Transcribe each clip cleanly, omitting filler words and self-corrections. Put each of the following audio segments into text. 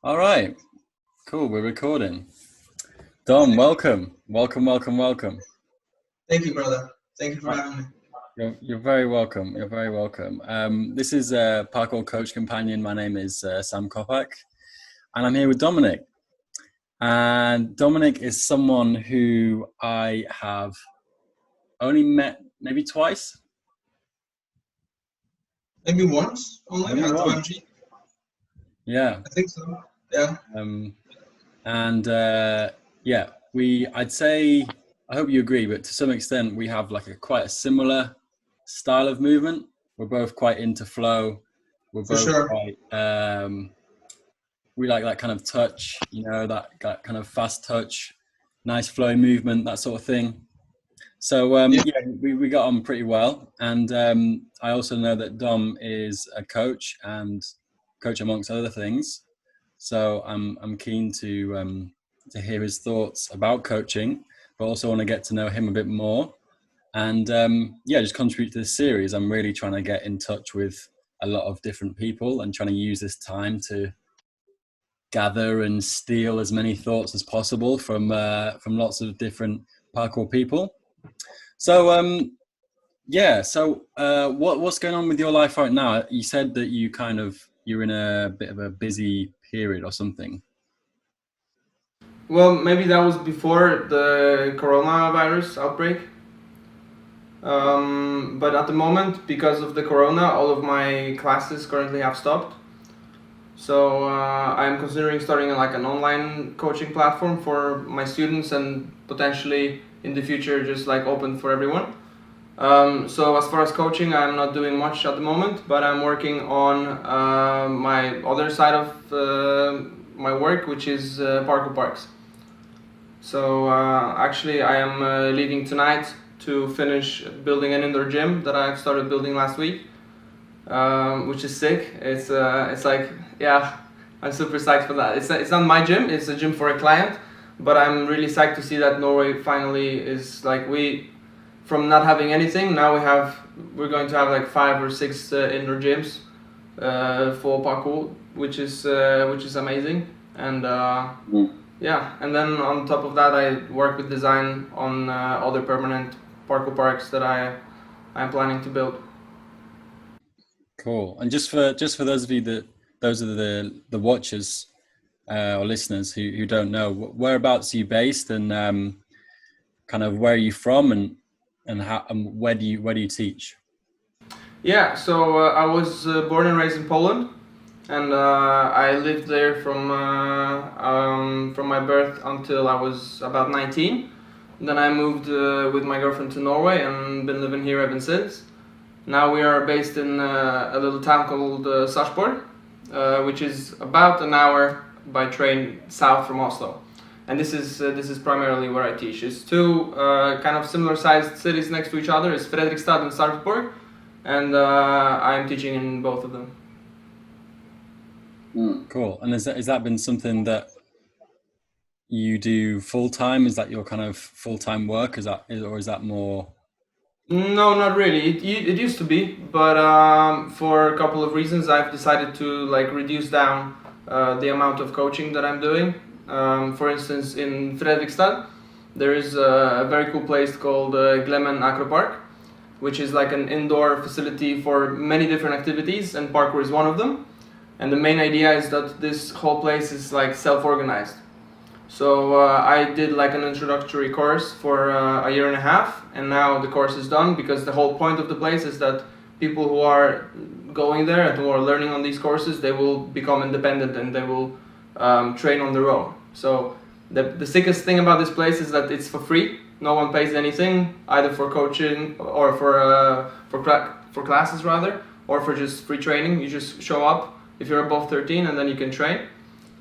All right, cool. We're recording. Dom, welcome, welcome. Thank you, brother. Thank you for Right, having me. you're very welcome. You're very welcome. This is Parkour Coach Companion. My name is Sam Kopak, and I'm here with Dominik. And Dominik is someone who I have only met maybe twice. Maybe once only Maybe at once. OMG. Yeah. I think so. Yeah. Um, and yeah, I'd say, I hope you agree, but to some extent we have like quite a similar style of movement. We're both quite into flow. We're For both sure. quite, we like that kind of touch, that kind of fast touch, nice flow movement, that sort of thing. So Yeah. yeah, we got on pretty well. And I also know that Dom is a coach and coach amongst other things. So I'm keen to hear his thoughts about coaching, but also want to get to know him a bit more. And yeah, just contribute to this series. I'm really trying to get in touch with a lot of different people and trying to use this time to gather and steal as many thoughts as possible from lots of different parkour people. So yeah, so what's going on with your life right now? You said that you're in a bit of a busy period or something. Well, maybe that was before the coronavirus outbreak. But at the moment, because of the corona, all of my classes currently have stopped. So I'm considering starting like an online coaching platform for my students and potentially in the future just like open for everyone. So as far as coaching, I'm not doing much at the moment, but I'm working on my other side of my work, which is Parkour Parks. So actually, I am leaving tonight to finish building an indoor gym that I started building last week, which is sick. It's like, yeah, I'm super psyched for that. It's not my gym; it's a gym for a client, but I'm really psyched to see that Norway finally is like from not having anything, now we're going to have like 5 or 6 indoor gyms for parkour, which is amazing. And yeah, and then on top of that, I work with design on other permanent parkour parks that I'm planning to build. Cool. And just for those of you those are the watchers or listeners who don't know, whereabouts are you based, and kind of where are you from, and how and where do you teach? Yeah, so I was born and raised in Poland, and I lived there from my birth until I was about 19. Then I moved with my girlfriend to Norway and been living here ever since. Now we are based in a little town called Sarpsborg, which is about an hour by train south from Oslo. And this is primarily where I teach. It's two kind of similar sized cities next to each other. It's Fredrikstad and Sarpsborg, and I'm teaching in both of them. Cool. And has that been something that you do full time? Is that your kind of full time work? Or is that more? No, not really. It used to be, but for a couple of reasons, I've decided to like reduce down the amount of coaching that I'm doing. For instance, in Fredrikstad, there is a very cool place called Glemmen Acropark, which is like an indoor facility for many different activities, and parkour is one of them. And the main idea is that this whole place is like self-organized. So I did like an introductory course for a year and a half, and now the course is done because the whole point of the place is that people who are going there and who are learning on these courses, they will become independent and they will train on their own. So the sickest thing about this place is that it's for free. No one pays anything, either for coaching or for classes rather, or for just free training. You just show up if you're above 13, and then you can train.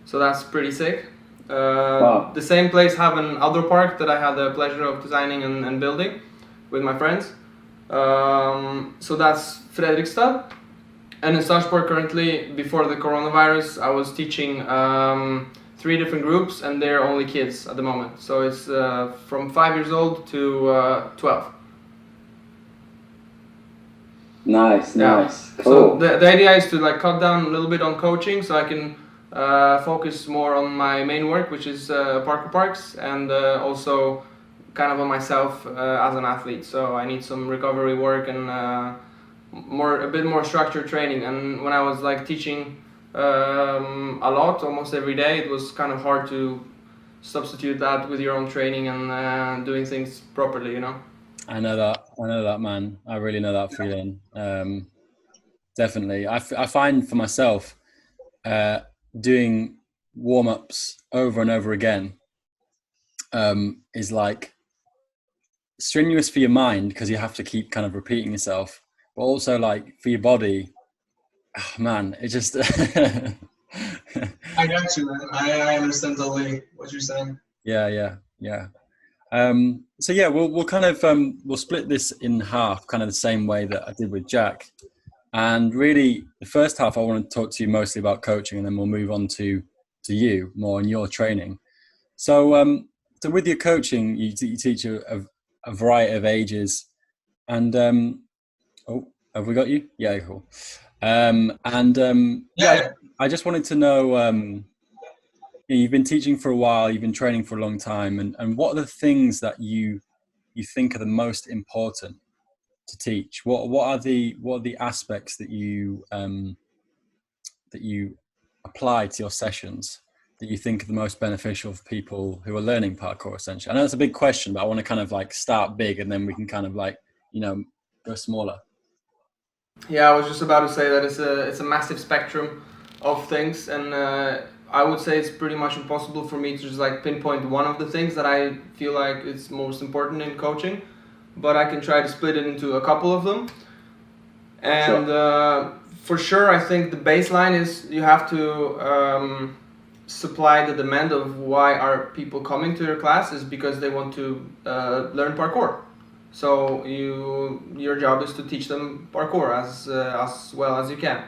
So that's pretty sick. Wow. The same place have an outdoor park that I had the pleasure of designing and building with my friends. So that's Fredrikstad. And in Sarpsborg currently, before the coronavirus, I was teaching 3 different groups, and they're only kids at the moment. So it's from 5 years old to 12. Nice, Yeah. nice. So Cool. the idea is to like cut down a little bit on coaching, so I can focus more on my main work, which is Parkour Parks, and also kind of on myself as an athlete. So I need some recovery work and a bit more structured training. And when I was like teaching a lot, almost every day, it was kind of hard to substitute that with your own training and doing things properly, you know. I know that, man. I really know that feeling. Definitely. I find for myself, doing warm-ups over and over again is like strenuous for your mind, because you have to keep kind of repeating yourself, but also like for your body, oh, man, it just I got you, man. I understand totally what you're saying. yeah. So yeah, we'll kind of we'll split this in half, kind of the same way that I did with Jack. And really, the first half I want to talk to you mostly about coaching, and then we'll move on to you more in your training. So so with your coaching, you teach a variety of ages, and oh, have we got you? Yeah, cool. Yeah, I just wanted to know, you've been teaching for a while, you've been training for a long time, and what are the things that you think are the most important to teach? What are the aspects that you apply to your sessions that you think are the most beneficial for people who are learning parkour, essentially? I know it's a big question, but I want to kind of like start big, and then we can kind of like, you know, go smaller. Yeah, I was just about to say that it's a massive spectrum of things, and I would say it's pretty much impossible for me to just like pinpoint one of the things that I feel like is most important in coaching, but I can try to split it into a couple of them. And for sure, I think the baseline is you have to supply the demand of why are people coming to your class is because they want to learn parkour. So your job is to teach them parkour as well as you can.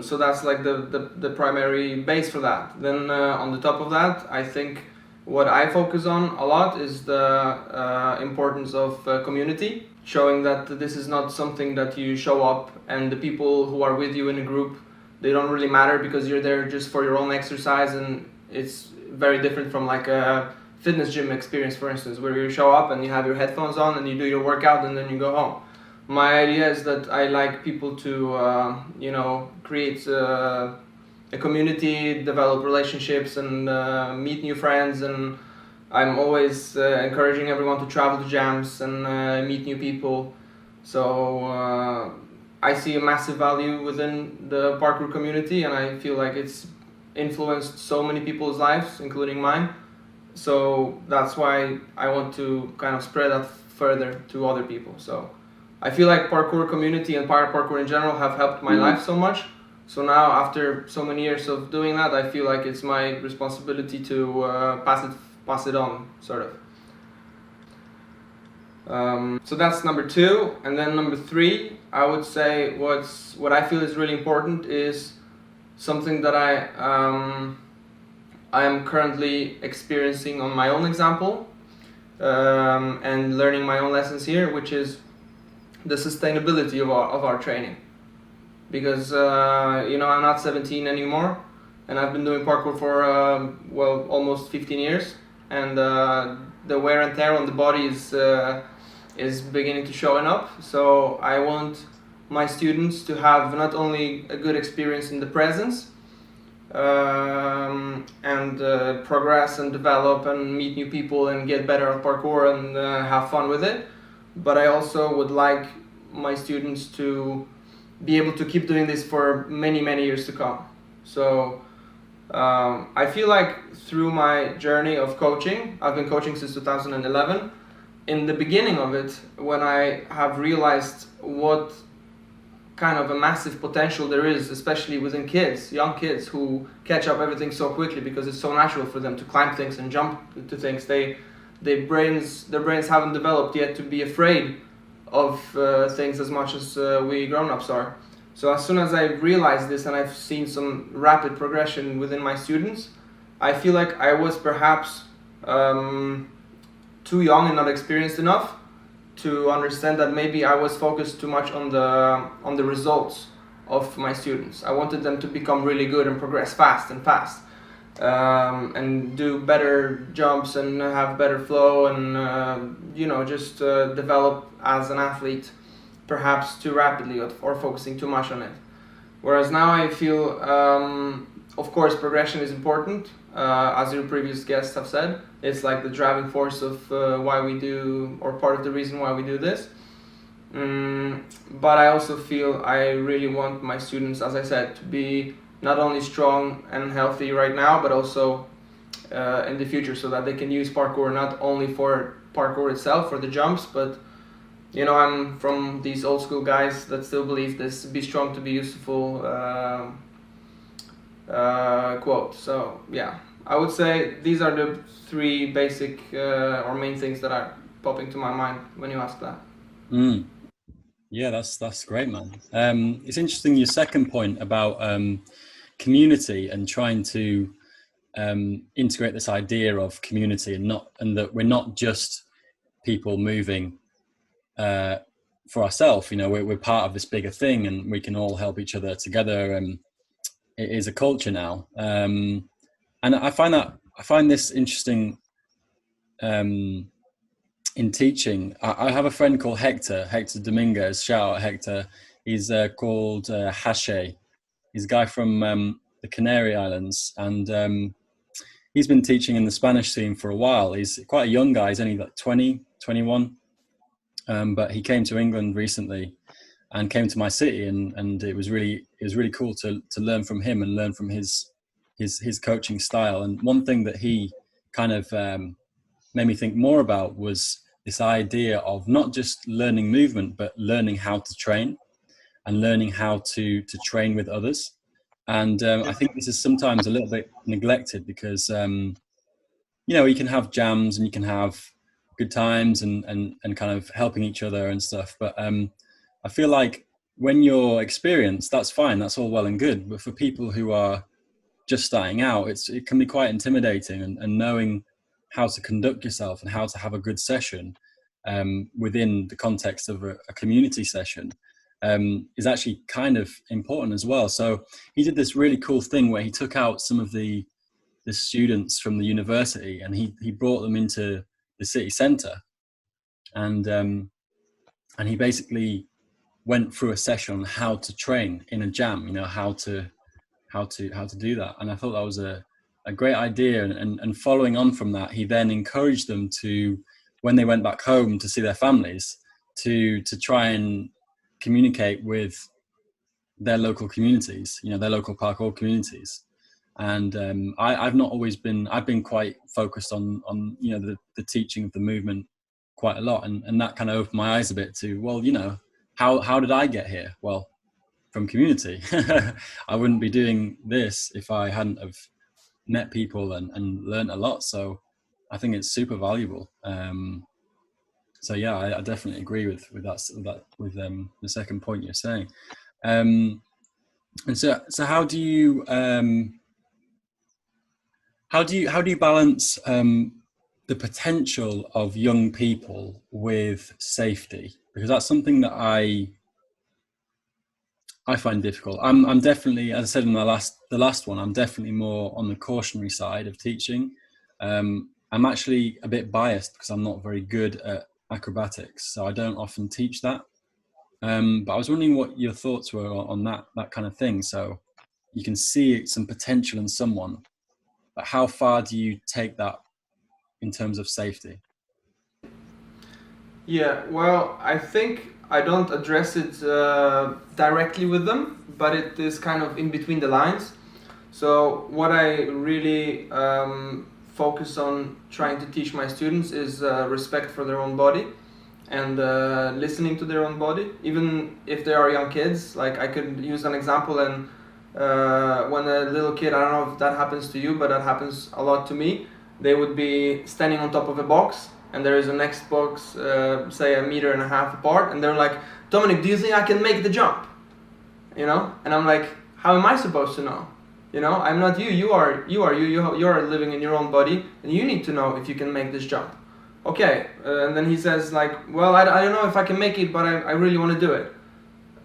So that's like the primary base for that. Then on the top of that, I think what I focus on a lot is the importance of community, showing that this is not something that you show up and the people who are with you in a group, they don't really matter because you're there just for your own exercise, and it's very different from like a fitness gym experience, for instance, where you show up and you have your headphones on and you do your workout and then you go home. My idea is that I like people to create a community, develop relationships, and meet new friends. And I'm always encouraging everyone to travel to jams and meet new people. So I see a massive value within the parkour community, and I feel like it's influenced so many people's lives, including mine. So that's why I want to kind of spread that further to other people. So I feel like parkour community and parkour in general have helped my life so much. So now, after so many years of doing that, I feel like it's my responsibility to pass it on, sort of. So that's number 2, and then number 3, I would say what I feel is really important is something that I am currently experiencing on my own example and learning my own lessons here, which is the sustainability of our training. Because I'm not 17 anymore, and I've been doing parkour for almost 15 years, and the wear and tear on the body is beginning to showing up. So I want my students to have not only a good experience in the presence and progress and develop and meet new people and get better at parkour and have fun with it, but I also would like my students to be able to keep doing this for many, many years to come. So I feel like through my journey of coaching, I've been coaching since 2011. In the beginning of it, when I have realized what kind of a massive potential there is, especially within kids, young kids who catch up everything so quickly because it's so natural for them to climb things and jump to things. Their brains haven't developed yet to be afraid of things as much as we grown-ups are. So as soon as I realized this and I've seen some rapid progression within my students, I feel like I was perhaps too young and not experienced enough to understand that maybe I was focused too much on the results of my students. I wanted them to become really good and progress fast, and do better jumps and have better flow, and just develop as an athlete, perhaps too rapidly or focusing too much on it. Whereas now I feel, of course, progression is important. As your previous guests have said, it's like the driving force of why we do, or part of the reason why we do this. But I also feel I really want my students, as I said, to be not only strong and healthy right now, but also in the future, so that they can use parkour not only for parkour itself, for the jumps, but I'm from these old school guys that still believe this "be strong to be useful" quote. So yeah, I would say these are the three basic or main things that are popping to my mind when you ask that. Yeah, that's great, man. It's interesting your second point about community and trying to integrate this idea of community, and that we're not just people moving for ourselves. We're part of this bigger thing, and we can all help each other together. And it is a culture now, and I find this interesting. In teaching, I have a friend called Hector Dominguez. Shout out Hector. He's called Hashe. He's a guy from the Canary Islands, and he's been teaching in the Spanish scene for a while. He's quite a young guy. He's only like 20, 21. But he came to England recently and came to my city, and it was really cool to learn from him and learn from his coaching style. And one thing that he kind of made me think more about was this idea of not just learning movement, but learning how to train and learning how to train with others. And I think this is sometimes a little bit neglected, because you can have jams and you can have good times and kind of helping each other and stuff. But I feel like when you're experienced, that's fine. That's all well and good. But for people who are just starting out, it can be quite intimidating, and knowing how to conduct yourself and how to have a good session within the context of a community session is actually kind of important as well. So he did this really cool thing where he took out some of the students from the university, and he brought them into the city centre, and he basically went through a session on how to train in a jam, how to do that. And I thought that was a great idea. And following on from that, he then encouraged them to, when they went back home to see their families, to try and communicate with their local communities, their local parkour communities. And I've been quite focused on the teaching of the movement quite a lot, and that kind of opened my eyes a bit to, well, how did I get here? Well, from community. I wouldn't be doing this if I hadn't have met people and learned a lot. So I think it's super valuable. So yeah, I definitely agree with that with the second point you're saying. And so how do you balance the potential of young people with safety? Because that's something that I find difficult. I'm definitely, as I said in the last one, I'm definitely more on the cautionary side of teaching. I'm actually a bit biased because I'm not very good at acrobatics, so I don't often teach that. But I was wondering what your thoughts were on that kind of thing. So you can see some potential in someone, but how far do you take that in terms of safety? Yeah, well, I think I don't address it directly with them, but it is kind of in between the lines. So what I really focus on trying to teach my students is respect for their own body, and listening to their own body, even if they are young kids. Like, I could use an example, and when a little kid, I don't know if that happens to you, but that happens a lot to me, they would be standing on top of a box, and there is a next box, say 1.5 meters apart, and they're like, "Dominik, do you think I can make the jump?" And I'm like, how am I supposed to know? I'm not you. You are living in your own body, and you need to know if you can make this jump. Okay, and then he says like, well, I don't know if I can make it, but I really want to do it.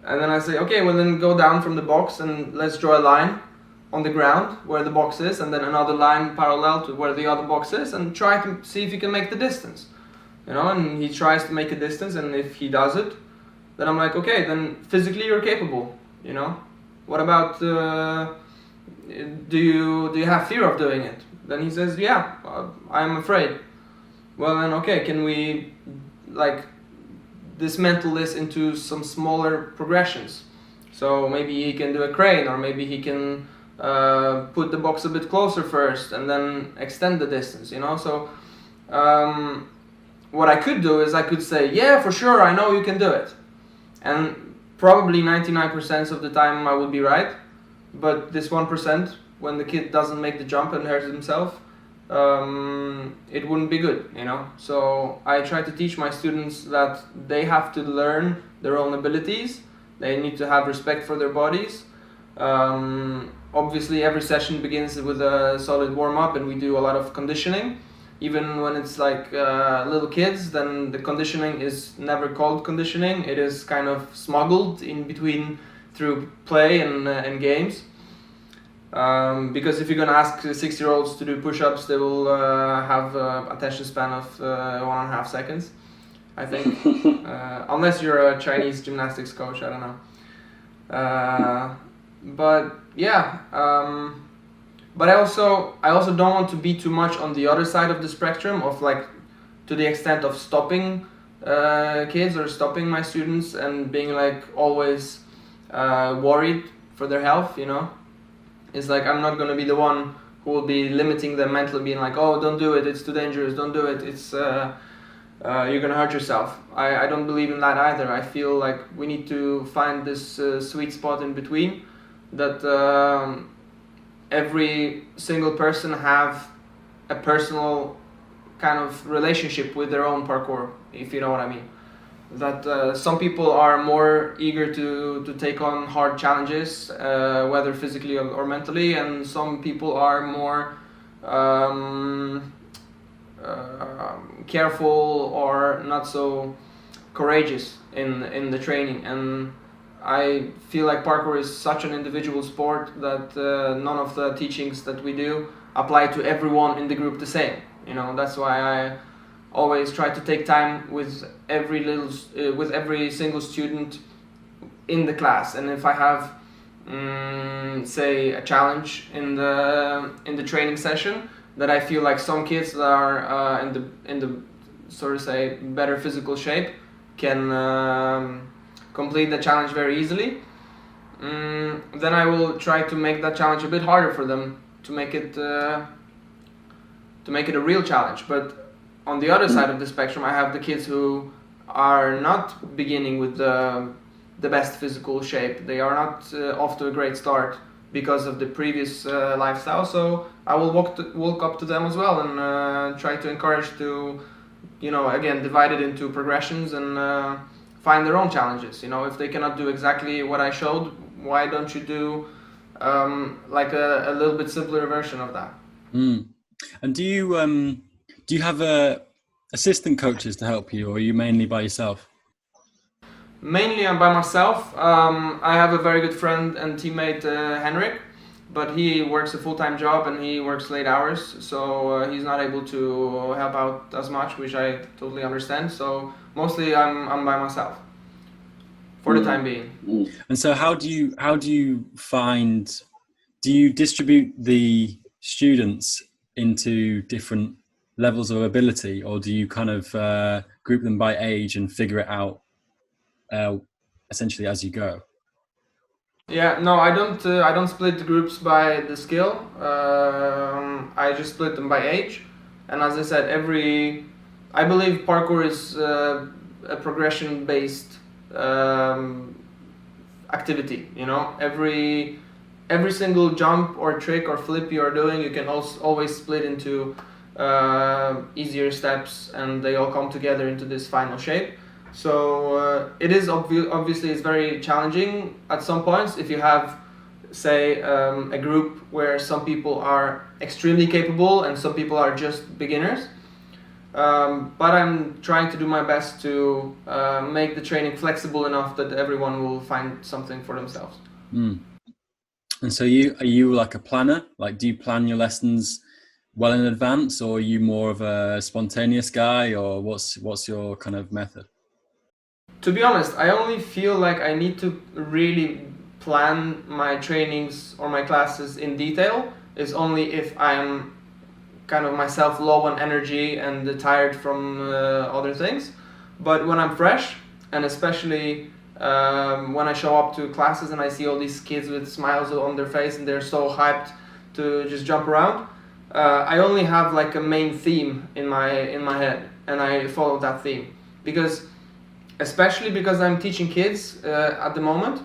And then I say, okay, well then go down from the box and let's draw a line on the ground where the box is, and then another line parallel to where the other box is, and try to see if you can make the distance. You know, and he tries to make a distance, and if he does it, then I'm like, okay, then physically you're capable, you know. What about, do you have fear of doing it? Then he says, yeah, I'm afraid. Well then, okay, can we like dismantle this into some smaller progressions? So maybe he can do a crane, or maybe he can put the box a bit closer first and then extend the distance, you know. So what I could do is I could say, yeah, for sure, I know you can do it. And probably 99% of the time I would be right. But this 1%, when the kid doesn't make the jump and hurts himself, it wouldn't be good, you know. So I try to teach my students that they have to learn their own abilities. They need to have respect for their bodies. Obviously, every session begins with a solid warm-up, and we do a lot of conditioning. Even when it's like little kids, then the conditioning is never called conditioning. It is kind of smuggled in between through play and games. Because if you're gonna ask 6-year-olds to do push-ups, they will have attention span of 1.5 seconds, I think. Unless you're a Chinese gymnastics coach, I don't know. But yeah, but I also don't want to be too much on the other side of the spectrum, of like to the extent of stopping kids or stopping my students and being like always worried for their health, you know. It's like I'm not going to be the one who will be limiting them mentally, being like, oh, don't do it, it's too dangerous, don't do it, it's you're going to hurt yourself. I don't believe in that either. I feel like we need to find this sweet spot in between, that every single person have a personal kind of relationship with their own parkour, if you know what I mean. That some people are more eager to take on hard challenges, whether physically or mentally, and some people are more careful or not so courageous in the training. And I feel like parkour is such an individual sport that none of the teachings that we do apply to everyone in the group the same. You know, that's why I always try to take time with every single student in the class. And if I have say a challenge in the training session that I feel like some kids that are in the sort of say better physical shape can complete the challenge very easily, then I will try to make that challenge a bit harder for them, to make it a real challenge. But on the other side of the spectrum, I have the kids who are not beginning with the best physical shape. They are not off to a great start because of the previous lifestyle. So I will walk up to them as well and try to encourage to, you know, again, divide it into progressions and find their own challenges. You know, if they cannot do exactly what I showed, why don't you do like a little bit simpler version of that? And do you have assistant coaches to help you, or are you mainly by yourself? Mainly I'm by myself. I have a very good friend and teammate, Henrik, but he works a full-time job and he works late hours, so he's not able to help out as much, which I totally understand. So mostly I'm by myself for the time being. And so how do you distribute the students into different levels of ability, or do you kind of group them by age and figure it out essentially as you go? Yeah, no, I don't split the groups by the skill. I just split them by age. And as I said, I believe parkour is a progression-based activity. You know, every single jump or trick or flip you are doing, you can always split into easier steps, and they all come together into this final shape. So it is obviously it's very challenging at some points if you have, say, a group where some people are extremely capable and some people are just beginners. But I'm trying to do my best to make the training flexible enough that everyone will find something for themselves. And so are you like a planner? Like, do you plan your lessons well in advance, or are you more of a spontaneous guy, or what's your kind of method? To be honest, I only feel like I need to really plan my trainings or my classes in detail is only if I'm kind of myself low on energy and tired from other things. But when I'm fresh, and especially when I show up to classes and I see all these kids with smiles on their face and they're so hyped to just jump around, I only have like a main theme in my head, and I follow that theme. Especially because I'm teaching kids at the moment,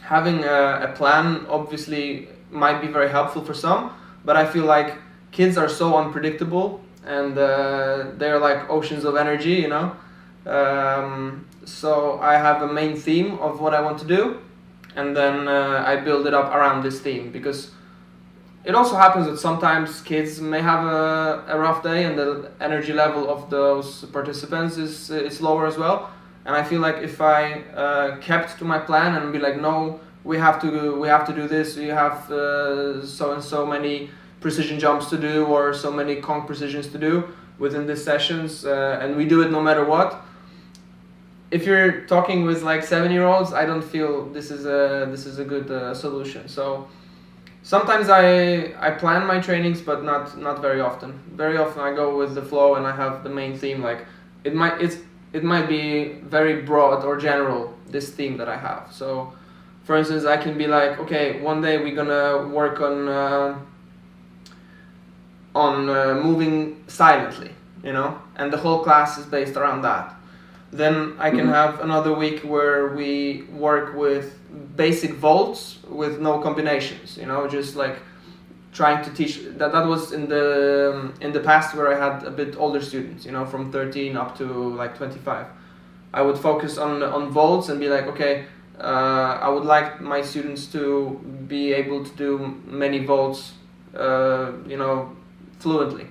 having a plan obviously might be very helpful for some, but I feel like kids are so unpredictable, and they're like oceans of energy, you know. So I have a main theme of what I want to do, and then I build it up around this theme, because it also happens that sometimes kids may have a rough day and the energy level of those participants is lower as well. And I feel like if I kept to my plan and be like, no, we have to do this, we have so and so many precision jumps to do, or so many conch precisions to do within these sessions, and we do it no matter what. If you're talking with like 7-year-olds, I don't feel this is a good solution. So sometimes I plan my trainings, but not very often. Very often I go with the flow and I have the main theme. Like it might be very broad or general, this theme that I have. So for instance, I can be like, okay, one day we're gonna work on moving silently, you know, and the whole class is based around that. Then I can have another week where we work with basic vaults with no combinations, you know, just like trying to teach that was in the past, where I had a bit older students, you know, from 13 up to like 25. I would focus on vaults and be like, okay, I would like my students to be able to do many vaults, you know, fluently.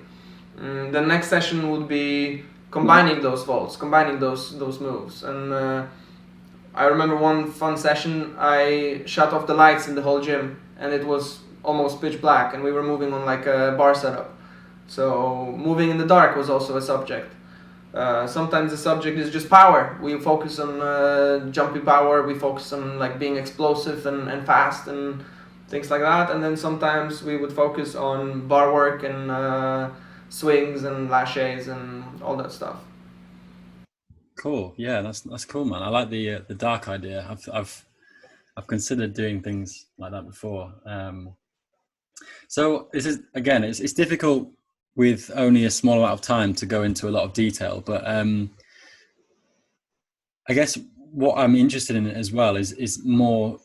The next session would be combining those vaults, combining those moves. And I remember one fun session, I shut off the lights in the whole gym, and it was almost pitch black, and we were moving on like a bar setup. So moving in the dark was also a subject. Sometimes the subject is just power. We focus on jumping power, we focus on like being explosive and fast and things like that. And then sometimes we would focus on bar work and swings and laches and all that stuff. Cool. Yeah, that's cool, man. I like the dark idea. I've considered doing things like that before. So this is, again, it's difficult with only a small amount of time to go into a lot of detail, but I guess what I'm interested in as well is more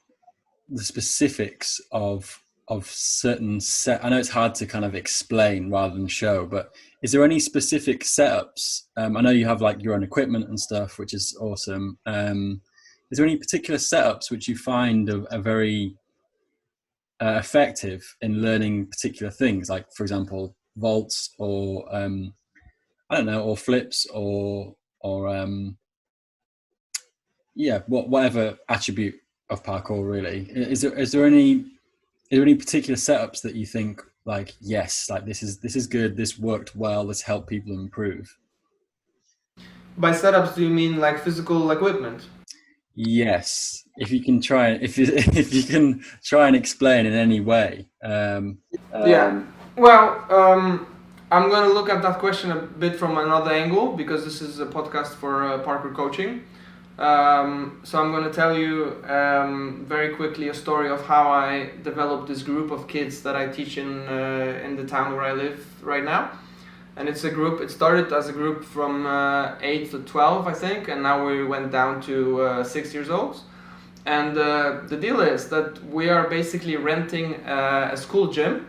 the specifics of certain set. I know it's hard to kind of explain rather than show, but is there any specific setups? I know you have like your own equipment and stuff, which is awesome. Is there any particular setups which you find are very effective in learning particular things, like for example vaults, or I don't know, or flips, or whatever attribute of parkour really? Is there any particular setups that you think like, yes, like this is good, this worked well, this helped people improve? By setups, do you mean like physical equipment? Yes, if you can try and explain in any way. Yeah. Well, I'm going to look at that question a bit from another angle, because this is a podcast for parkour coaching. So I'm going to tell you very quickly a story of how I developed this group of kids that I teach in the town where I live right now. And it's a group. It started as a group from 8 to 12, I think, and now we went down to 6 years old. And the deal is that we are basically renting a school gym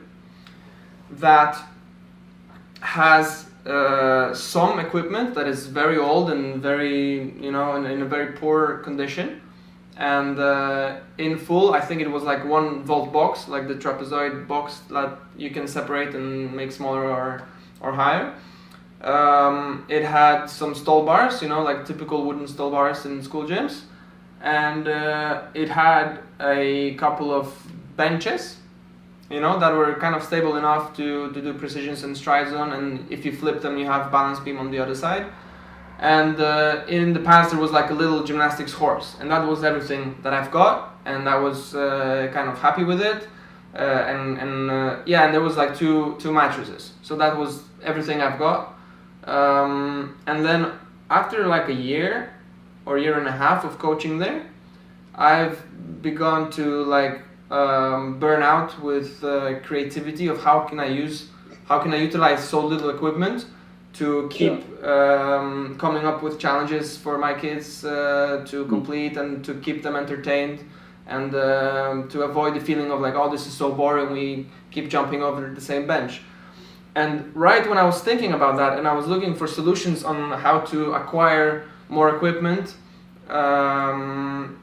that has some equipment that is very old and very, you know, in a very poor condition. And in full, I think it was like one vault box, like the trapezoid box that you can separate and make smaller or higher. It had some stall bars, like typical wooden stall bars in school gyms, and it had a couple of benches, that were kind of stable enough to do precisions and strides on, and if you flip them, you have balance beam on the other side. And in the past, there was like a little gymnastics horse, and that was everything that I've got, and I was kind of happy with it. And there was like two mattresses, so that was everything I've got. And then after like a year or year and a half of coaching there, I've begun to like burn out with creativity of how can I utilize so little equipment to keep coming up with challenges for my kids to complete and to keep them entertained, and to avoid the feeling of like, oh, this is so boring, we keep jumping over the same bench. And right when I was thinking about that, and I was looking for solutions on how to acquire more equipment, and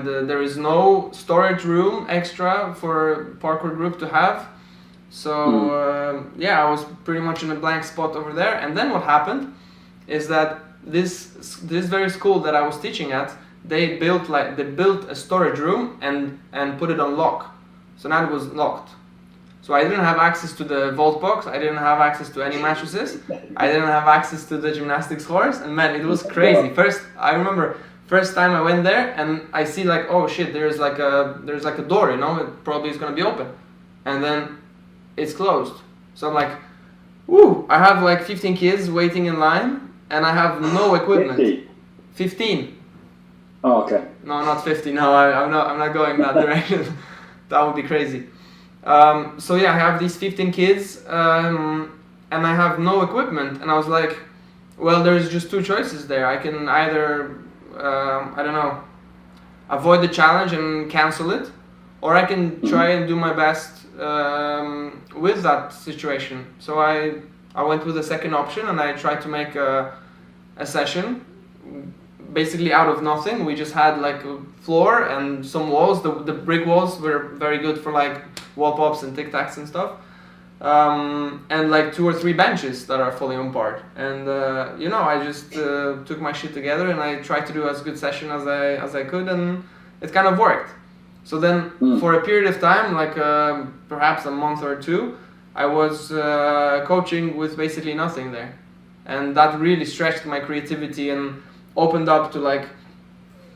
there is no storage room extra for Parkour group to have, so I was pretty much in a blank spot over there. And then what happened is that this very school that I was teaching at, they built a storage room and put it on lock, so now it was locked. So I didn't have access to the vault box, I didn't have access to any mattresses, I didn't have access to the gymnastics horse, and man, it was crazy. I remember first time I went there and I see like, oh shit, there's like a door, it probably is gonna be open, and then it's closed. So I'm like, woo, I have like 15 kids waiting in line and I have no equipment. 15. Oh, okay. No, not 50. No, I'm not going that direction. That would be crazy. I have these 15 kids, and I have no equipment, and I was like, well, there's just two choices there. I can either, avoid the challenge and cancel it, or I can try and do my best with that situation. So I went with the second option, and I tried to make a session basically out of nothing. We just had like a floor and some walls. The brick walls were very good for like wall pops and tic tacs and stuff, and like 2 or 3 benches that are fully on part. And I just took my shit together and I tried to do as good session as I could, and it kind of worked. So then for a period of time, like perhaps a month or 2, I was coaching with basically nothing there, and that really stretched my creativity and opened up to like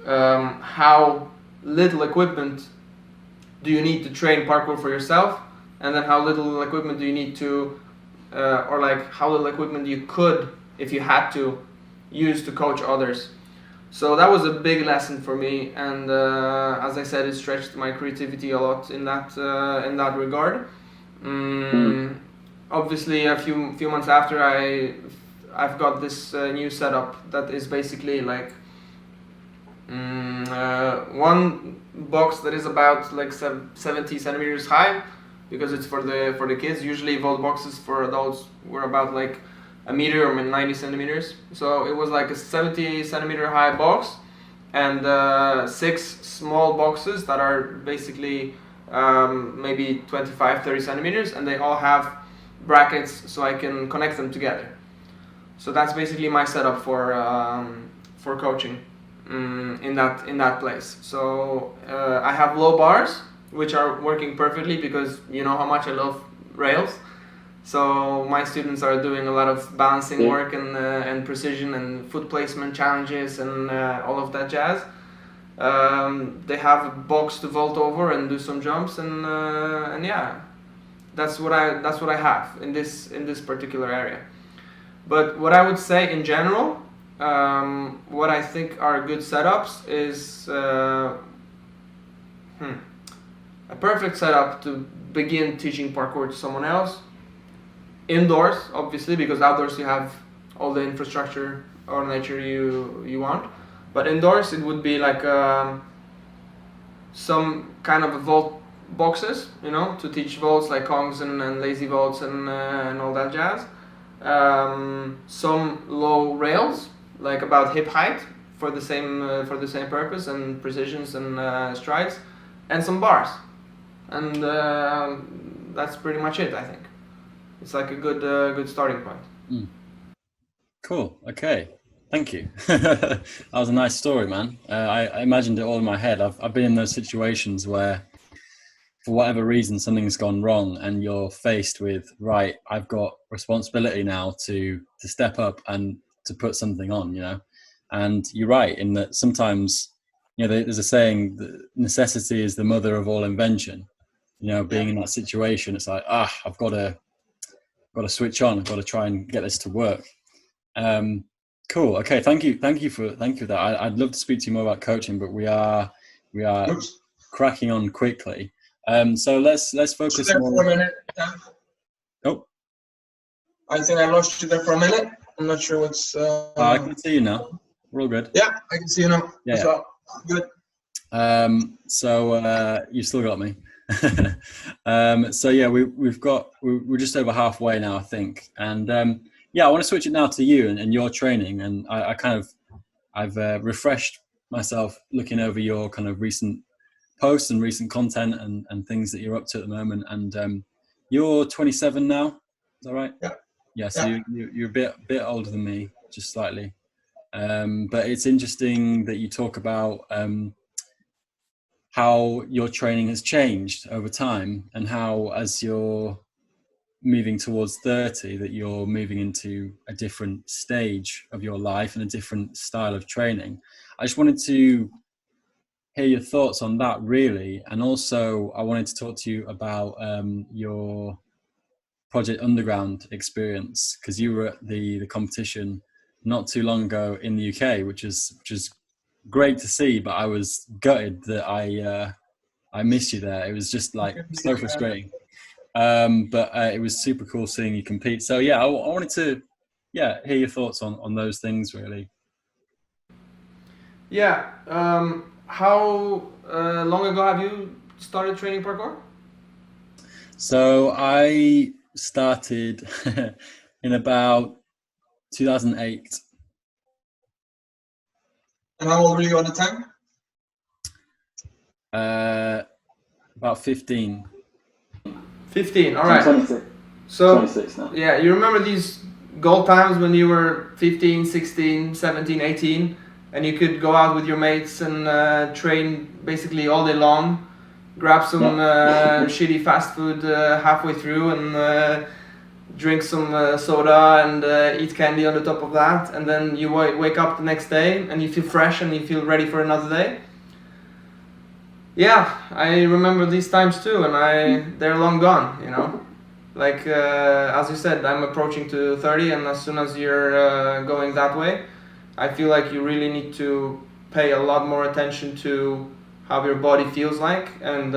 how little equipment do you need to train parkour for yourself, and then how little equipment do you need to or like how little equipment you could, if you had to, use to coach others. So that was a big lesson for me, and as I said, it stretched my creativity a lot in that regard. Obviously, a few months after, I've got this new setup that is basically like one box that is about like 70 centimeters high, because it's for the kids. Usually vault boxes for adults were about like a meter or 90 centimeters. So it was like a 70 centimeter high box, and 6 small boxes that are basically maybe 25-30 centimeters, and they all have brackets so I can connect them together. So that's basically my setup for coaching in that place. So I have low bars, which are working perfectly because you know how much I love rails. So my students are doing a lot of balancing work and precision and foot placement challenges and all of that jazz. They have a box to vault over and do some jumps, and yeah, that's what I have in this particular area. But what I would say in general, what I think are good setups is a perfect setup to begin teaching parkour to someone else. Indoors, obviously, because outdoors you have all the infrastructure or nature you want. But indoors it would be like some kind of a vault boxes, to teach vaults like Kongs and lazy vaults and all that jazz. Some low rails, like about hip height, for the same purpose and precisions and strides, and some bars, and that's pretty much it. I think it's like a good starting point. Cool. Okay. Thank you. That was a nice story, man. I imagined it all in my head. I've been in those situations where, for whatever reason, something's gone wrong, and you're faced with, right, I've got responsibility now to step up and to put something on, you know. And you're right in that sometimes, you know, there's a saying that necessity is the mother of all invention. You know, being in that situation, it's like, I've got to switch on. I've got to try and get this to work. Cool. Okay. Thank you for that. I'd love to speak to you more about coaching, but we are cracking on quickly. So let's focus more. For a minute. Oh, I think I lost you there for a minute. I'm not sure what's. I can see you now. We're all good. Yeah, I can see you now. Yeah. So, good. So you still got me. So yeah, we're just over halfway now, I think. And yeah, I want to switch it now to you and your training. And I've refreshed myself looking over your kind of recent posts and recent content and things that you're up to at the moment. And you're 27 now, is that right? Yeah. Yeah. So you're a bit older than me, just slightly. But it's interesting that you talk about how your training has changed over time, and how as you're moving towards 30 that you're moving into a different stage of your life and a different style of training. I just wanted to hear your thoughts on that, really. And also I wanted to talk to you about your Project Underground experience, because you were at the competition not too long ago in the UK, which is great to see, but I was gutted that I missed you there. It was just like so frustrating. But it was super cool seeing you compete. So yeah, I wanted to hear your thoughts on those things, really. Yeah. How long ago have you started training parkour? So I started in about 2008. And how old were you at the time? About 15. 15, all right. 26. So 26 now. yeah, you remember these gold times when you were 15, 16, 17, 18, and you could go out with your mates and train basically all day long, grab some shitty fast food halfway through, and drink some soda and eat candy on the top of that, and then you wake up the next day and you feel fresh and you feel ready for another day. Yeah, I remember these times too, and they're long gone, you know. Like as you said, I'm approaching to 30, and as soon as you're going that way, I feel like you really need to pay a lot more attention to how your body feels like, and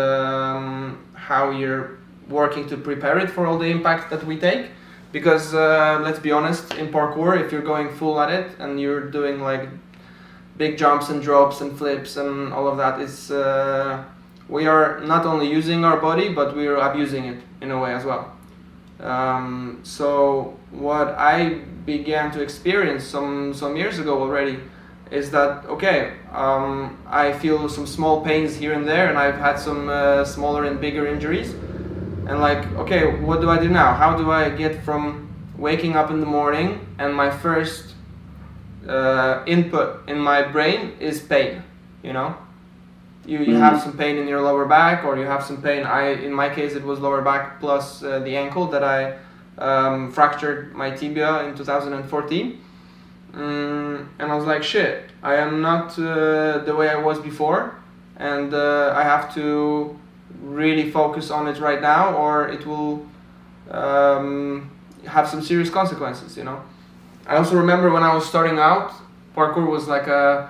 how you're working to prepare it for all the impact that we take. Because let's be honest, in parkour, if you're going full at it and you're doing like big jumps and drops and flips and all of that, is we are not only using our body, but we are abusing it in a way as well. So what I began to experience some years ago already is that, okay, I feel some small pains here and there, and I've had some smaller and bigger injuries. And like, okay, what do I do now? How do I get from waking up in the morning and my first input in my brain is pain, you know? You have some pain in your lower back, or you have some pain. In my case, it was lower back plus the ankle that I fractured my tibia in 2014. And I was like, shit, I am not the way I was before, and I have to really focus on it right now, or it will have some serious consequences, you know. I also remember when I was starting out, parkour was like a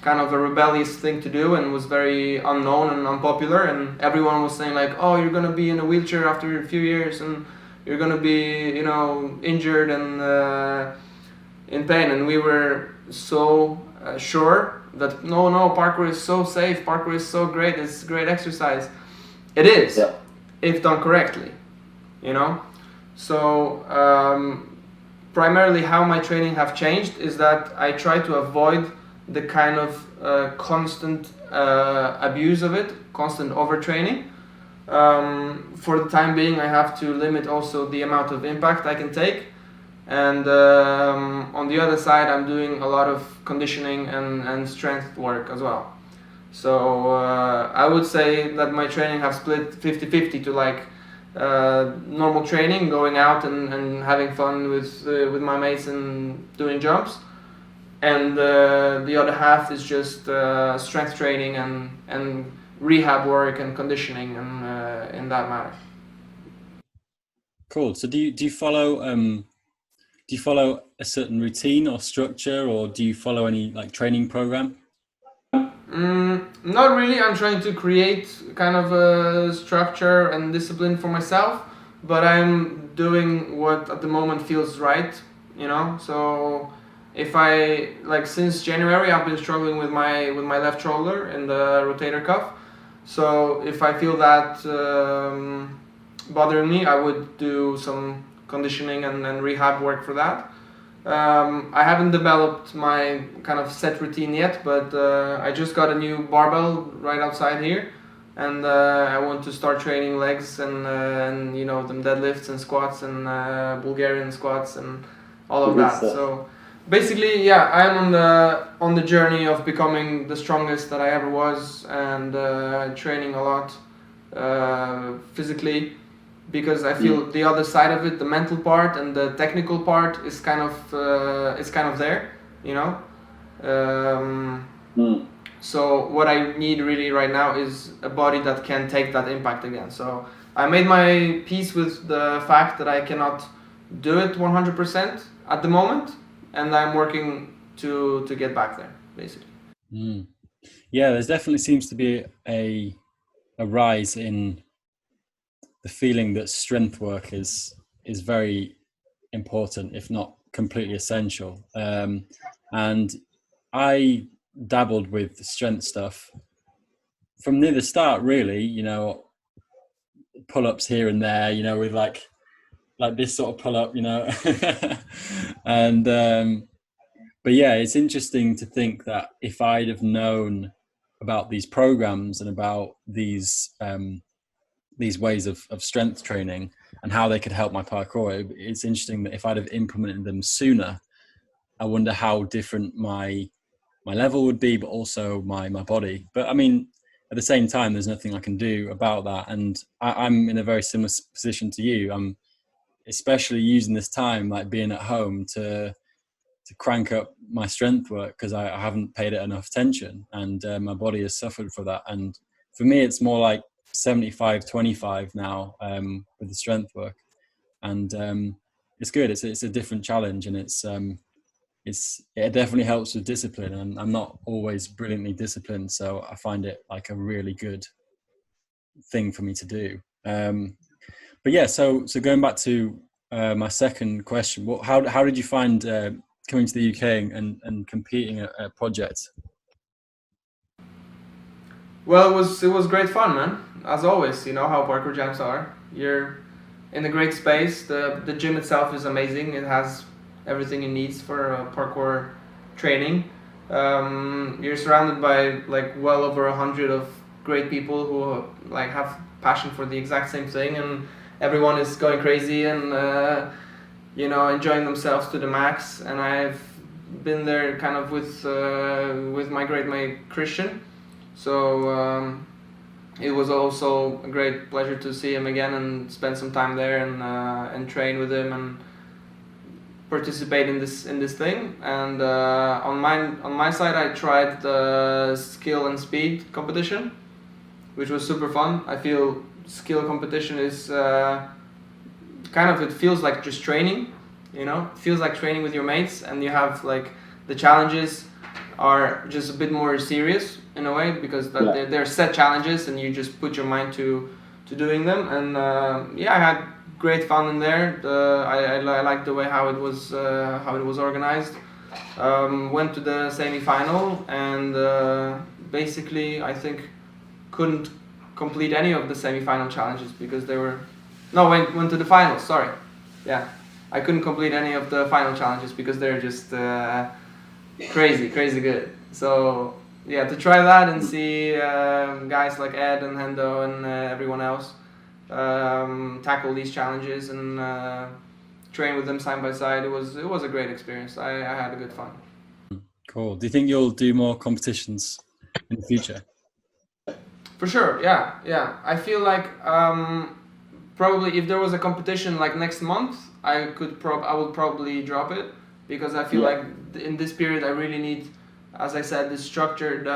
kind of a rebellious thing to do, and was very unknown and unpopular, and everyone was saying like, oh, you're gonna be in a wheelchair after a few years, and you're gonna be, you know, injured and in pain. And we were so sure that no, parkour is so safe, parkour is so great, it's great exercise. It is, if done correctly, you know. So primarily how my training have changed is that I try to avoid the kind of constant abuse of it, constant overtraining. For the time being, I have to limit also the amount of impact I can take, And on the other side, I'm doing a lot of conditioning and strength work as well. So I would say that my training have split 50-50 to like normal training, going out and having fun with my mates and doing jumps, and the other half is just strength training and rehab work and conditioning and in that matter. Cool. So do you follow a certain routine or structure, or do you follow any like training program? Not really. I'm trying to create kind of a structure and discipline for myself, but I'm doing what at the moment feels right, you know. So if I like since January, I've been struggling with my left shoulder and the rotator cuff. So if I feel that bothering me, I would do some conditioning and rehab work for that. I haven't developed my kind of set routine yet, but I just got a new barbell right outside here, and I want to start training legs and you know them deadlifts and squats and Bulgarian squats and all of that. So basically, yeah, I'm on the journey of becoming the strongest that I ever was, and training a lot physically, because I feel the other side of it, the mental part and the technical part, is kind of there, you know. So what I need really right now is a body that can take that impact again. So I made my peace with the fact that I cannot do it 100% at the moment, and I'm working to get back there, basically. Yeah, there's definitely seems to be a rise in the feeling that strength work is very important, if not completely essential. And I dabbled with strength stuff from near the start, really. You know, pull-ups here and there. You know, with like this sort of pull-up. You know, and but yeah, it's interesting to think that if I'd have known about these programs and about these ways of strength training and how they could help my parkour, it's interesting that if I'd have implemented them sooner, I wonder how different my level would be, but also my body. But I mean, at the same time, there's nothing I can do about that. And I'm in a very similar position to you. I'm especially using this time, like being at home, to crank up my strength work, because I haven't paid it enough attention, and my body has suffered for that. And for me, it's more like 75-25 now with the strength work, and it's good. It's a different challenge, and it definitely helps with discipline. And I'm not always brilliantly disciplined, so I find it like a really good thing for me to do. But yeah, so going back to my second question, how did you find coming to the UK and competing at a project? Well, it was great fun, man. As always, you know how parkour jams are. You're in a great space. The gym itself is amazing. It has everything it needs for parkour training. You're surrounded by like well over 100 of great people who like have passion for the exact same thing, and everyone is going crazy and you know, enjoying themselves to the max. And I've been there kind of with my great mate Christian. So it was also a great pleasure to see him again and spend some time there and train with him and participate in this thing. And on my side, I tried the skill and speed competition, which was super fun. I feel skill competition is kind of, it feels like just training, you know. It feels like training with your mates, and you have like the challenges are just a bit more serious in a way, because they're set challenges and you just put your mind to doing them. And yeah, I had great fun in there. I liked the way how it was organized. Went to the semi-final and basically I think couldn't complete any of the semi-final challenges because they were went to the finals, sorry. Yeah, I couldn't complete any of the final challenges because they're just crazy good. So yeah, to try that and see guys like Ed and Hendo and everyone else tackle these challenges and train with them side by side. It was a great experience. I had a good fun. Cool. Do you think you'll do more competitions in the future? For sure, yeah. I feel like probably if there was a competition like next month, I would probably drop it, because I feel like in this period I really need, as I said, this structured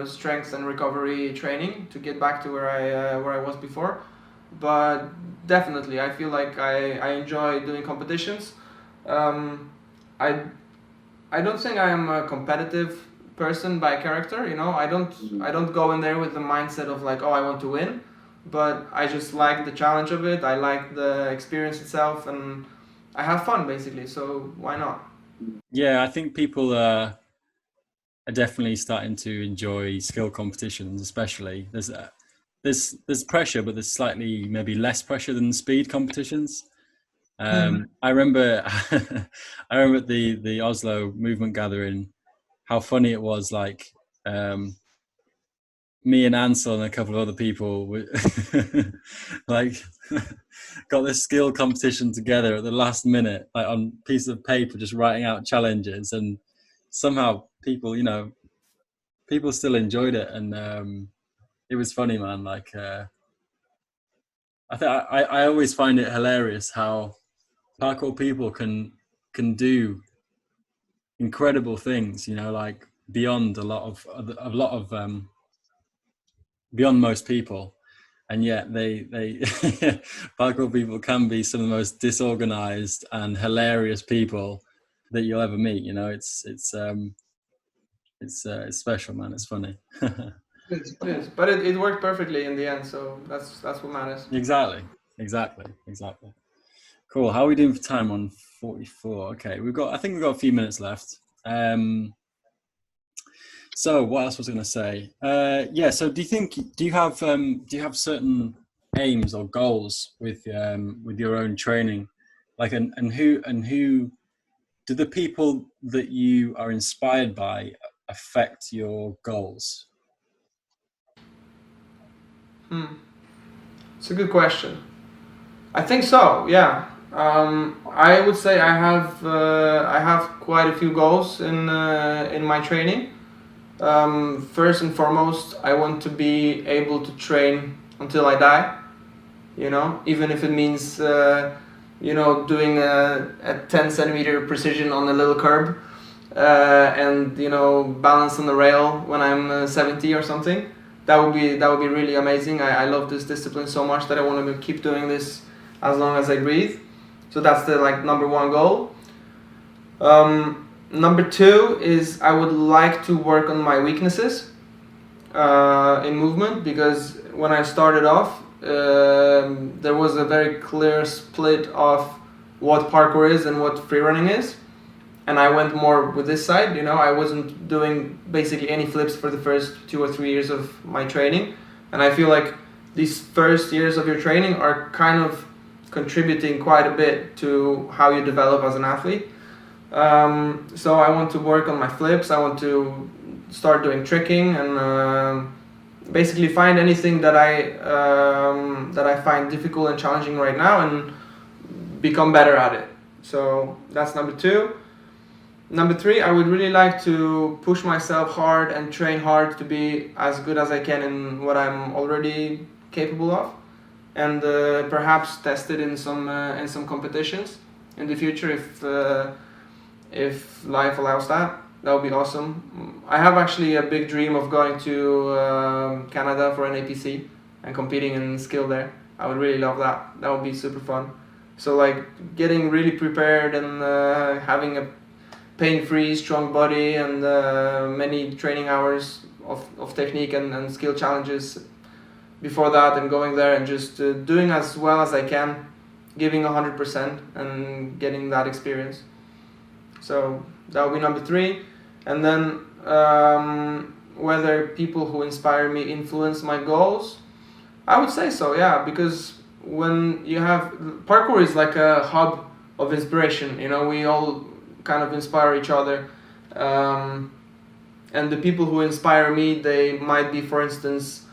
strength and recovery training to get back to where I was before. But definitely, I feel like I enjoy doing competitions. I don't think I am a competitive person by character. I don't go in there with the mindset of like, oh, I want to win, but I just like the challenge of it. I like the experience itself, and I have fun basically. So why not? Yeah, I think people are definitely starting to enjoy skill competitions, especially. There's pressure, but there's slightly maybe less pressure than speed competitions. I remember I remember at the Oslo movement gathering, how funny it was. Like me and Ansel and a couple of other people like got this skill competition together at the last minute, like on pieces of paper, just writing out challenges, and somehow people still enjoyed it, and it was funny, man. Like I always find it hilarious how parkour people can do incredible things, like beyond a lot of beyond most people, and yet they parkour people can be some of the most disorganized and hilarious people that you'll ever meet. It's special, man. It's funny. It is, but it worked perfectly in the end, so that's what matters. Exactly. Cool. How are we doing for time on 44? Okay, I think we've got a few minutes left. So what else was I going to say? So do you have certain aims or goals with your own training? Like, and who do the people that you are inspired by affect your goals? It's a good question. I think so. Yeah. I would say I have quite a few goals in my training. First and foremost, I want to be able to train until I die. Even if it means doing a 10 centimeter precision on a little curb, and balance on the rail when I'm 70 or something. That would be really amazing. I love this discipline so much that I want to keep doing this as long as I breathe. So that's the number one goal. Number two is I would like to work on my weaknesses in movement, because when I started off, there was a very clear split of what parkour is and what freerunning is. And I went more with this side. I wasn't doing basically any flips for the first 2 or 3 years of my training. And I feel like these first years of your training are kind of contributing quite a bit to how you develop as an athlete. So I want to work on my flips. I want to start doing tricking and basically find anything that I find difficult and challenging right now and become better at it. So that's number two. Number three, I would really like to push myself hard and train hard to be as good as I can in what I'm already capable of, and perhaps test it in some competitions in the future if life allows that. That would be awesome. I have actually a big dream of going to Canada for an APC and competing in skill there. I would really love that. That would be super fun. So getting really prepared and having a pain-free, strong body and many training hours of technique and skill challenges before that, and going there and just doing as well as I can, giving 100% and getting that experience. So that would be number three. And then whether people who inspire me influence my goals, I would say so, yeah, because when you have parkour is like a hub of inspiration. We all kind of inspire each other, and the people who inspire me, they might be, for instance,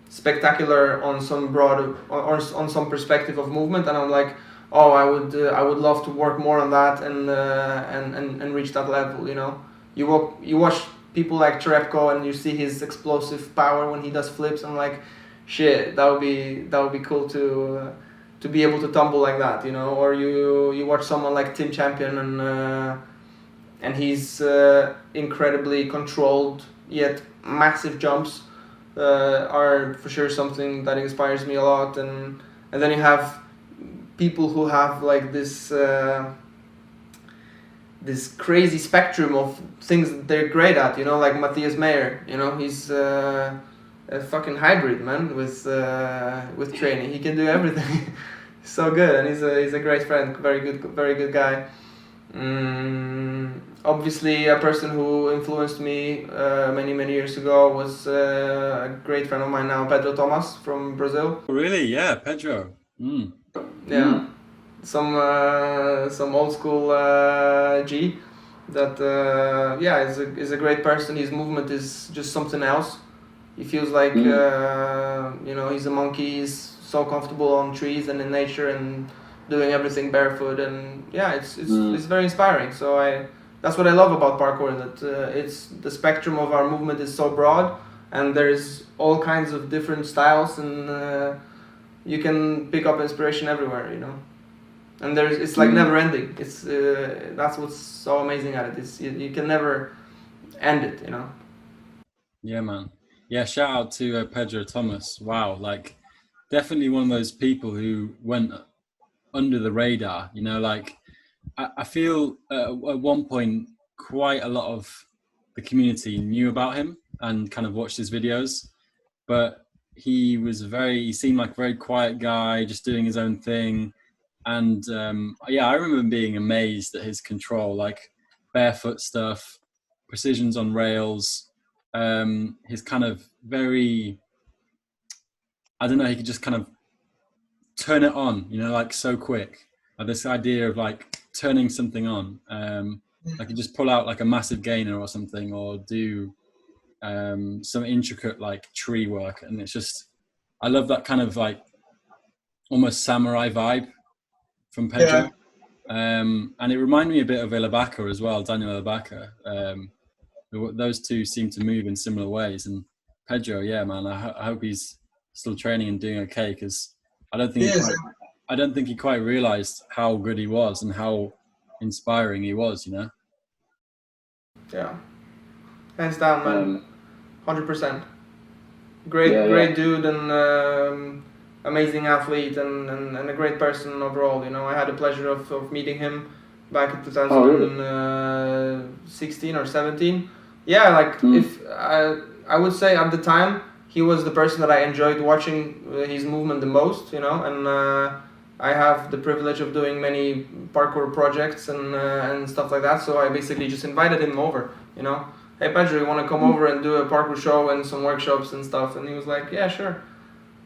spectacular on some broad or on some perspective of movement, and I'm like, oh, I would love to work more on that and reach that level. You know, you watch people like Cherepko and you see his explosive power when he does flips. I'm like, shit, that would be cool to be able to tumble like that. You know, or you watch someone like Tim Champion and he's incredibly controlled yet massive jumps are for sure something that inspires me a lot. And then you have people who have like this crazy spectrum of things that they're great at, you know, like Matthias Meyer. You know, he's a fucking hybrid, man, with training. He can do everything. So good, and he's a great friend, very good guy. Obviously, a person who influenced me many years ago was a great friend of mine now, Pedro Thomas from Brazil. Really? Yeah, Pedro. Yeah, some old school G that is a great person. His movement is just something else. He feels like you know, he's a monkey. He's so comfortable on trees and in nature and doing everything barefoot, and yeah, it's very inspiring. So that's what I love about parkour, that it's the spectrum of our movement is so broad, and there's all kinds of different styles, and you can pick up inspiration everywhere, you know. And it's like never ending. It's that's what's so amazing at it. It's you can never end it, you know. Yeah, man. Yeah, shout out to Pedro Thomas. Wow, like definitely one of those people who went under the radar, you know. Like I feel at one point quite a lot of the community knew about him and kind of watched his videos, but he seemed like a very quiet guy, just doing his own thing. And yeah, I remember being amazed at his control, like barefoot stuff, precisions on rails, his kind of very, I don't know, he could just kind of turn it on, you know, like so quick. This idea of like turning something on, like you just pull out like a massive gainer or something, or do some intricate like tree work, and it's just, I love that kind of like almost samurai vibe from Pedro. Yeah. And it reminded me a bit of Ilabaka as well, Daniel Ilabaka. Those two seem to move in similar ways, and Pedro, yeah, man, I hope he's still training and doing okay, because I don't think he quite realized how good he was and how inspiring he was, you know. Yeah, hands down, man, 100%. Great dude, and amazing athlete, and a great person overall. You know, I had the pleasure of meeting him back in 2016 or 17. Yeah, like if I would say at the time he was the person that I enjoyed watching his movement the most. You know, and I have the privilege of doing many parkour projects and stuff like that. So I basically just invited him over. You know, hey Pedro, you want to come over and do a parkour show and some workshops and stuff? And he was like, yeah, sure.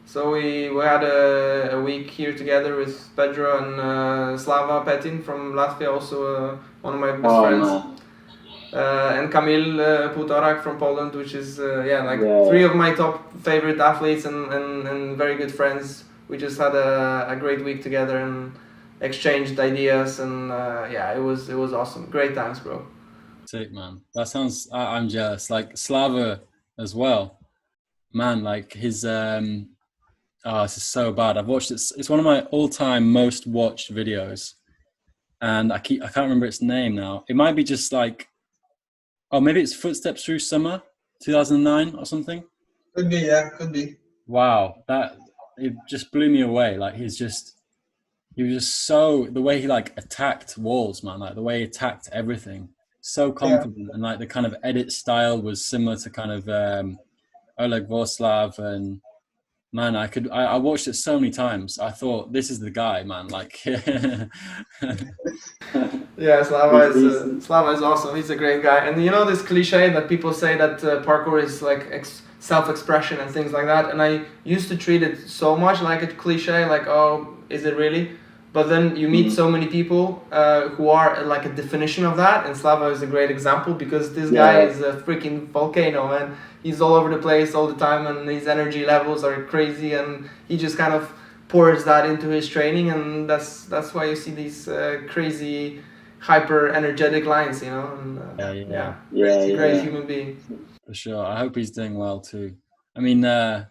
So we had a week here together with Pedro and Slava Petin from Latvia, also one of my best friends. And Kamil Putorak from Poland, which is three of my top favorite athletes and very good friends. We just had a great week together and exchanged ideas, and it was awesome. Great times, bro. Sick, man. That sounds, I'm jealous. Like Slava as well, man. Like his this is so bad. I've watched it. It's one of my all-time most watched videos, and I can't remember its name now. It might be just like, oh, maybe it's Footsteps Through Summer, 2009 or something. Could be, yeah, could be. Wow, it just blew me away. Like he was just so, the way he like attacked walls, man. Like the way he attacked everything, so confident, and like the kind of edit style was similar to kind of Oleg Vorslav. And man, I watched it so many times. I thought, this is the guy, man. Like, yeah, Slava is awesome. He's a great guy. And you know this cliche that people say that parkour is like self-expression and things like that. And I used to treat it so much like a cliche, like, oh, is it really? But then you meet so many people who are like a definition of that. And Slava is a great example, because this guy is a freaking volcano, man. He's all over the place all the time, and his energy levels are crazy, and he just kind of pours that into his training, and that's why you see these crazy, hyper energetic lines, you know. And, great human being. For sure. I hope he's doing well too. I mean, for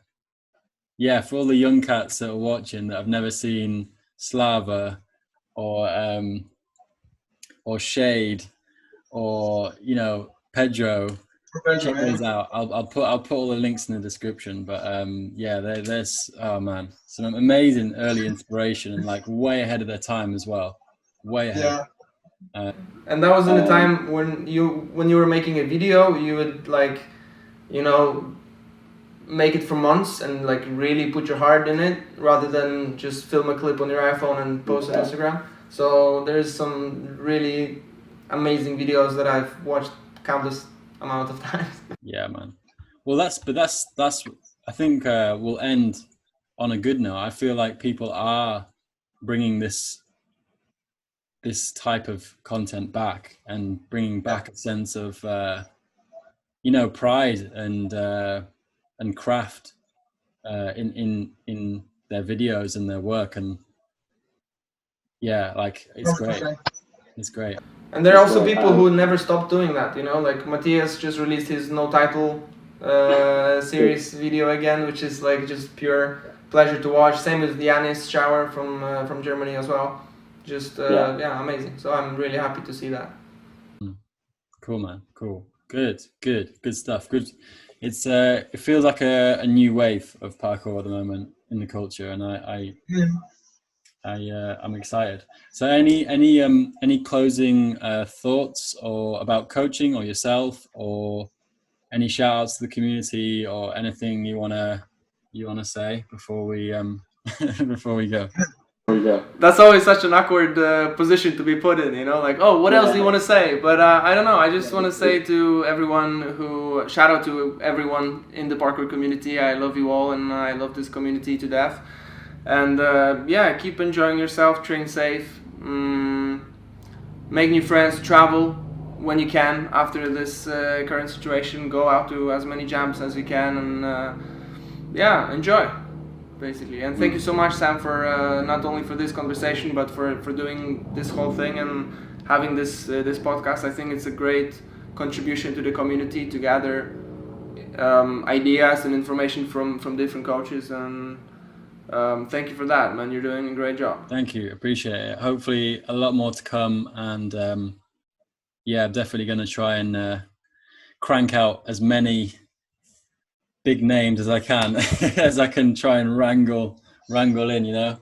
all the young cats that are watching that have never seen Slava or Shade or Pedro, check those out. I'll put all the links in the description. But there's some amazing early inspiration and like way ahead of their time as well. Way ahead. And that was in a time when you were making a video, you would make it for months and like really put your heart in it, rather than just film a clip on your iPhone and post on Instagram. So there's some really amazing videos that I've watched countless amount of times. Yeah, man. Well, that's I think we'll end on a good note. I feel like people are bringing this type of content back and bringing back a sense of pride and craft in their videos and their work, and it's great. And there are also people who never stop doing that, like Matthias just released his no title series video again, which is like just pure pleasure to watch. Same with Yanis Shower from Germany as well. Just amazing. So I'm really happy to see that. Cool, man. Cool. Good stuff. Good. It's it feels like a new wave of parkour at the moment in the culture, and I'm excited. So any closing thoughts or about coaching or yourself, or any shout outs to the community, or anything you wanna say before we before we go? That's always such an awkward position to be put in, like, oh, what else do you want to say? But I don't know, I just want to say to everyone shout out to everyone in the parkour community. I love you all, and I love this community to death. And keep enjoying yourself, train safe, make new friends, travel when you can after this current situation. Go out to as many jams as you can, and enjoy, basically. And thank you so much, Sam, for not only for this conversation, but for doing this whole thing and having this podcast. I think it's a great contribution to the community to gather ideas and information from different coaches, and thank you for that, man. You're doing a great job. Thank you, appreciate it. Hopefully a lot more to come, and I'm definitely going to try and crank out as many big names as I can as I can try and wrangle in,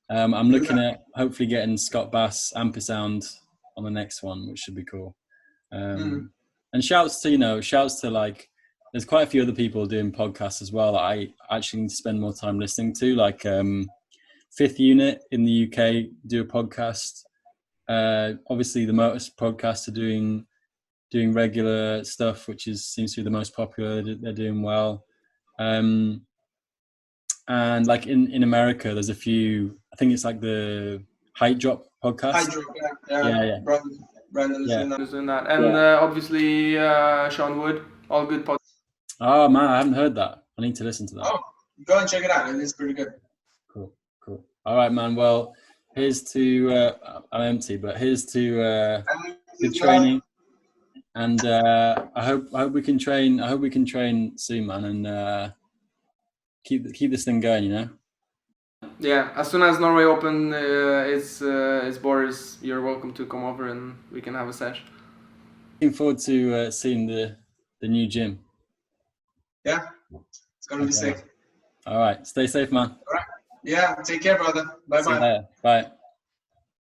I'm looking at hopefully getting Scott Bass Ampersound on the next one, which should be cool. And shouts to like, there's quite a few other people doing podcasts as well that I actually need to spend more time listening to, like Fifth Unit in the UK do a podcast. Obviously the Motus podcast are doing regular stuff, which seems to be the most popular. They're doing well. And like in America, there's a few, I think it's like the Height Drop podcast. Height Drop, yeah. Brandon is doing that. And obviously Sean Wood, all good podcasts. Oh man, I haven't heard that. I need to listen to that. Oh, go and check it out. It's pretty good. Cool. All right, man. Well, here's to I'm empty, but here's to good training. And I hope we can train. I hope we can train soon, man, and keep this thing going. Yeah, as soon as Norway open its borders, you're welcome to come over and we can have a session. Looking forward to seeing the new gym. Yeah, it's gonna be sick. All right, stay safe, man. All right. Yeah, take care, brother. Bye. Bye.